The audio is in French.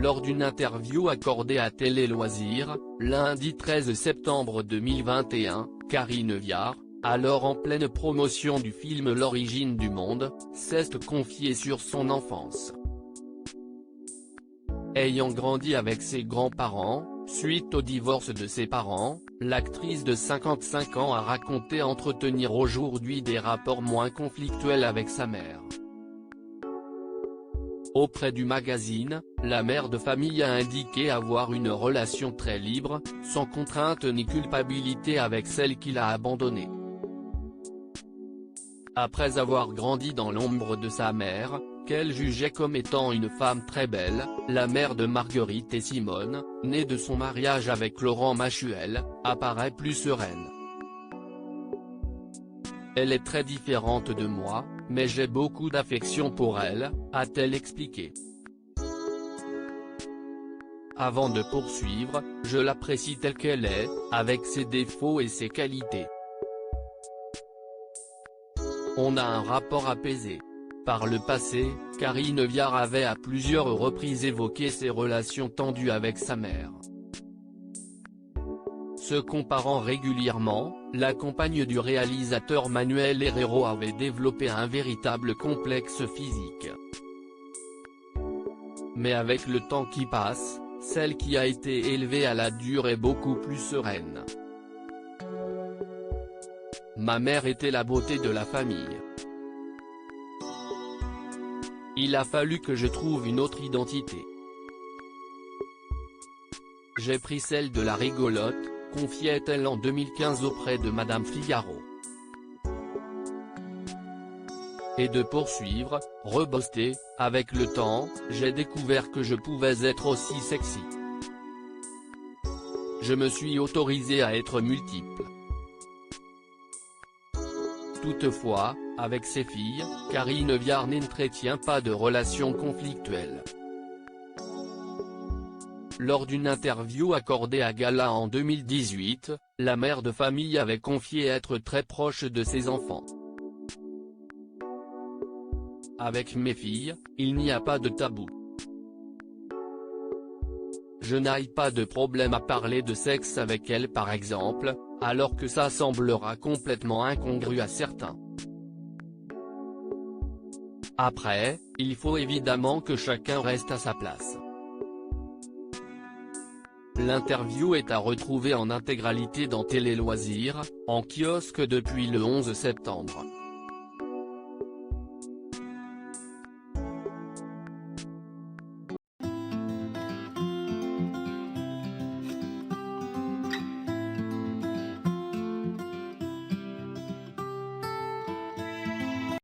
lors d'une interview accordée à Télé Loisirs, lundi 13 septembre 2021, Karine Viard, alors en pleine promotion du film L'origine du monde, s'est confiée sur son enfance. Ayant grandi avec ses grands-parents, suite au divorce de ses parents, l'actrice de 55 ans a raconté entretenir aujourd'hui des rapports moins conflictuels avec sa mère. Auprès du magazine, la mère de famille a indiqué avoir une relation très libre, sans contrainte ni culpabilité avec celle qui l'a abandonnée. Après avoir grandi dans l'ombre de sa mère, qu'elle jugeait comme étant une femme très belle, la mère de Marguerite et Simone, née de son mariage avec Laurent Machuel, apparaît plus sereine. Elle est très différente de moi, mais j'ai beaucoup d'affection pour elle, a-t-elle expliqué. Avant de poursuivre, je l'apprécie telle qu'elle est, avec ses défauts et ses qualités. On a un rapport apaisé. Par le passé, Karine Viard avait à plusieurs reprises évoqué ses relations tendues avec sa mère. Se comparant régulièrement, la compagne du réalisateur Manuel Herrero avait développé un véritable complexe physique. Mais avec le temps qui passe, celle qui a été élevée à la dure est beaucoup plus sereine. Ma mère était la beauté de la famille. Il a fallu que je trouve une autre identité. J'ai pris celle de la rigolote, confiait-elle en 2015 auprès de Madame Figaro. Et de poursuivre, rebosté, avec le temps, j'ai découvert que je pouvais être aussi sexy. Je me suis autorisé à être multiple. Toutefois, avec ses filles, Karine Viard n'entretient pas de relations conflictuelles. Lors d'une interview accordée à Gala en 2018, la mère de famille avait confié être très proche de ses enfants. Avec mes filles, il n'y a pas de tabou. Je n'ai pas de problème à parler de sexe avec elles par exemple, alors que ça semblera complètement incongru à certains. Après, il faut évidemment que chacun reste à sa place. L'interview est à retrouver en intégralité dans Télé Loisirs, en kiosque depuis le 11 septembre.